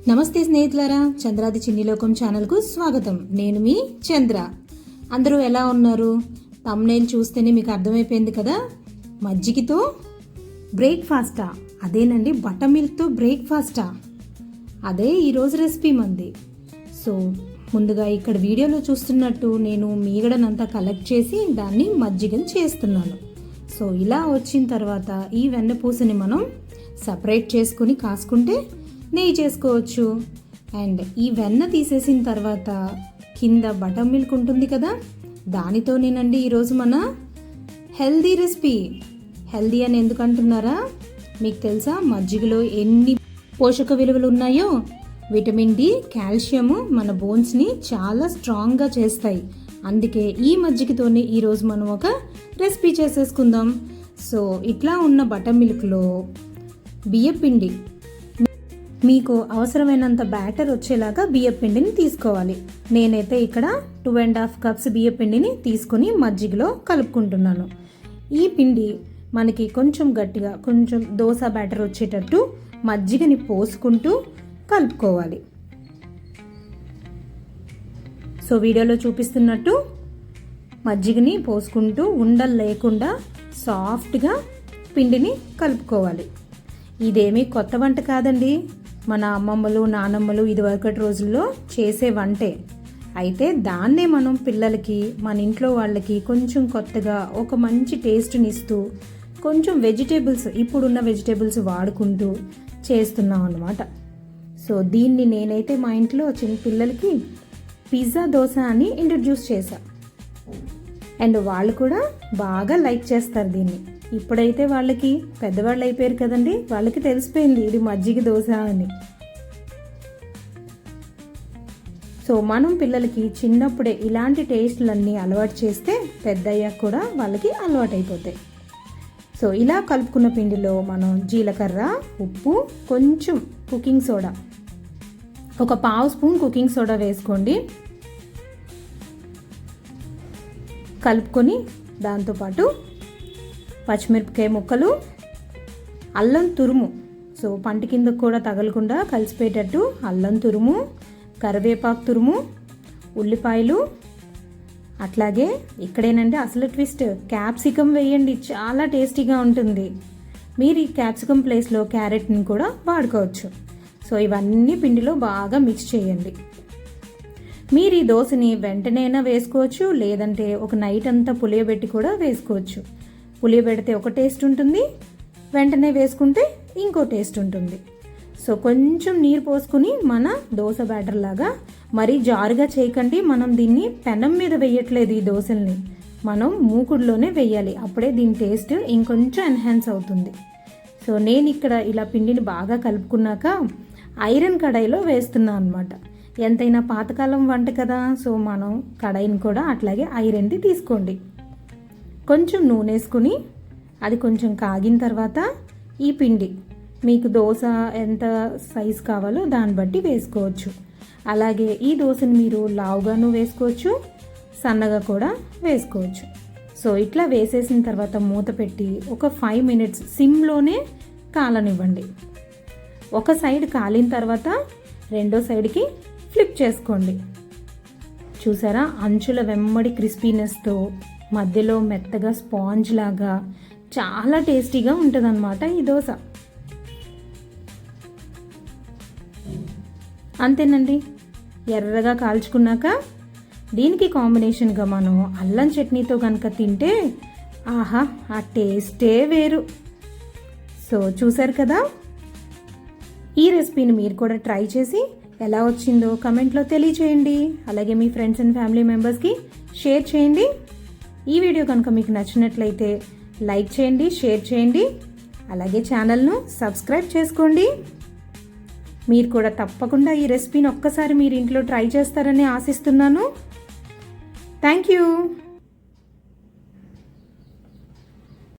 నమస్తే స్నేహితులారా, చంద్రాది చిన్నిలోకం ఛానల్కు స్వాగతం. నేను మీ చంద్ర. అందరూ ఎలా ఉన్నారు? తమ్నైల్ చూస్తేనే మీకు అర్థమైపోయింది కదా. మజ్జిగతో బ్రేక్ఫాస్టా? అదేనండి, బటర్ మిల్క్తో బ్రేక్ఫాస్టా. అదే ఈరోజు రెసిపీ మంది. సో ముందుగా ఇక్కడ వీడియోలో చూస్తున్నట్టు నేను మీగడనంతా కలెక్ట్ చేసి దాన్ని మజ్జిగని చేస్తున్నాను. సో ఇలా వచ్చిన తర్వాత ఈ వెన్నపూసని మనం సపరేట్ చేసుకుని కాసుకుంటే నెయ్యి చేసుకోవచ్చు. అండ్ ఈ వెన్న తీసేసిన తర్వాత కింద బటర్ మిల్క్ ఉంటుంది కదా, దానితోనేనండి ఈరోజు మన హెల్దీ రెసిపీ. హెల్దీ అని ఎందుకు అంటున్నారా? మీకు తెలుసా మజ్జిగలో ఎన్ని పోషక విలువలు ఉన్నాయో? విటమిన్ డి, కాల్షియము మన బోన్స్ని చాలా స్ట్రాంగ్గా చేస్తాయి. అందుకే ఈ మజ్జిగతోనే ఈరోజు మనం ఒక రెసిపీ చేసేసుకుందాం. సో ఇట్లా ఉన్న బటర్ మిల్క్లో బియ్యపిండి, మీకు అవసరమైనంత బ్యాటర్ వచ్చేలాగా బియ్యపిండిని తీసుకోవాలి. నేనైతే ఇక్కడ 2.5 కప్స్ బియ్యపిండిని తీసుకుని మజ్జిగలో కలుపుకుంటున్నాను. ఈ పిండి మనకి కొంచెం గట్టిగా, కొంచెం దోశ బ్యాటర్ వచ్చేటట్టు మజ్జిగని పోసుకుంటూ కలుపుకోవాలి. సో వీడియోలో చూపిస్తున్నట్టు మజ్జిగని పోసుకుంటూ ఉండలు లేకుండా సాఫ్ట్గా పిండిని కలుపుకోవాలి. ఇదేమీ కొత్త వంట కాదండి, మన అమ్మమ్మలు నానమ్మలు ఇదివరకటి రోజుల్లో చేసే వంటే. అయితే దాన్నే మనం పిల్లలకి, మన ఇంట్లో వాళ్ళకి కొంచెం కొత్తగా ఒక మంచి టేస్ట్ని ఇస్తూ కొంచెం వెజిటేబుల్స్, ఇప్పుడున్న వెజిటేబుల్స్ వాడుకుంటూ చేస్తున్నాం అన్నమాట. సో దీన్ని నేనైతే మా ఇంట్లో చిన్న పిల్లలకి పిజ్జా దోశ అని ఇంట్రడ్యూస్ చేశా. అండ్ వాళ్ళు కూడా బాగా లైక్ చేస్తారు దీన్ని. ఇప్పుడైతే వాళ్ళకి పెద్దవాళ్ళు అయిపోయారు కదండి, వాళ్ళకి తెలిసిపోయింది ఇది మజ్జిగ దోశ అని. సో మనం పిల్లలకి చిన్నప్పుడే ఇలాంటి టేస్ట్లన్నీ అలవాటు చేస్తే పెద్దయ్యాక కూడా వాళ్ళకి అలవాటు అయిపోతాయి. సో ఇలా కలుపుకున్న పిండిలో మనం జీలకర్ర, ఉప్పు, కొంచెం కుకింగ్ సోడా, ఒక 1/2 స్పూన్ కుకింగ్ సోడా వేసుకోండి. కలుపుకొని దాంతోపాటు పచ్చిమిరపకాయ ముక్కలు, అల్లం తురుము, సో పంట కింద కూడా తగలకుండా కలిసిపోయేటట్టు అల్లం తురుము, కరివేపాకు తురుము, ఉల్లిపాయలు, అట్లాగే ఇక్కడేనంటే అసలు ట్విస్ట్, క్యాప్సికమ్ వేయండి, చాలా టేస్టీగా ఉంటుంది. మీరు ఈ క్యాప్సికమ్ ప్లేస్లో క్యారెట్ని కూడా వాడుకోవచ్చు. సో ఇవన్నీ పిండిలో బాగా మిక్స్ చేయండి. మీరు ఈ దోశని వెంటనైనా వేసుకోవచ్చు, లేదంటే ఒక నైట్ అంతా పులియబెట్టి కూడా వేసుకోవచ్చు. పులియబెడితే ఒక టేస్ట్ ఉంటుంది, వెంటనే వేసుకుంటే ఇంకో టేస్ట్ ఉంటుంది. సో కొంచెం నీరు పోసుకుని మన దోశ బ్యాటర్ లాగా, మరీ జారుగా చేయకండి. మనం దీన్ని పెనం మీద వేయట్లేదు, ఈ దోశల్ని మనం మూకుడులోనే వేయాలి. అప్పుడే దీని టేస్ట్ ఇంకొంచెం ఎన్హాన్స్ అవుతుంది. సో నేను ఇక్కడ ఇలా పిండిని బాగా కలుపుకున్నాక ఐరన్ కడాయిలో వేస్తున్నాను అనమాట. ఎంతైనా పాతకాలం వంట కదా, సో మనం కడాయిని కూడా అట్లాగే ఐరన్ది తీసుకోండి. కొంచెం నూనె వేసుకుని అది కొంచెం కాగిన తర్వాత ఈ పిండి మీకు దోశ ఎంత సైజు కావాలో దాన్ని బట్టి వేసుకోవచ్చు. అలాగే ఈ దోశని మీరు లావుగాను వేసుకోవచ్చు, సన్నగా కూడా వేసుకోవచ్చు. సో ఇట్లా వేసేసిన తర్వాత మూత పెట్టి ఒక 5 మినిట్స్ సిమ్లోనే కాలనివ్వండి. ఒక సైడ్ కాలిన తర్వాత రెండో సైడ్కి ఫ్లిప్ చేసుకోండి. చూసారా, అంచుల వెమ్మడి క్రిస్పీనెస్తో మధ్యలో మెత్తగా స్పాంజ్ లాగా చాలా టేస్టీగా ఉంటుందన్నమాట ఈ దోశ. అంతేనండి, ఎర్రగా కాల్చుకున్నాక దీనికి కాంబినేషన్గా మనం అల్లం చట్నీతో కనుక తింటే ఆహా, ఆ టేస్టే వేరు. సో చూసారు కదా, ఈ రెసిపీని మీరు కూడా ట్రై చేసి ఎలా వచ్చిందో కమెంట్లో తెలియచేయండి. అలాగే మీ ఫ్రెండ్స్ అండ్ ఫ్యామిలీ మెంబర్స్కి షేర్ చేయండి. ఈ వీడియో కనుక మీకు నచ్చినట్లయితే లైక్ చేయండి, షేర్ చేయండి. అలాగే ఛానల్ను సబ్స్క్రైబ్ చేసుకోండి. మీరు కూడా తప్పకుండా ఈ రెసిపీని ఒక్కసారి మీరు ఇంట్లో ట్రై చేస్తారని ఆశిస్తున్నాను. Thank you.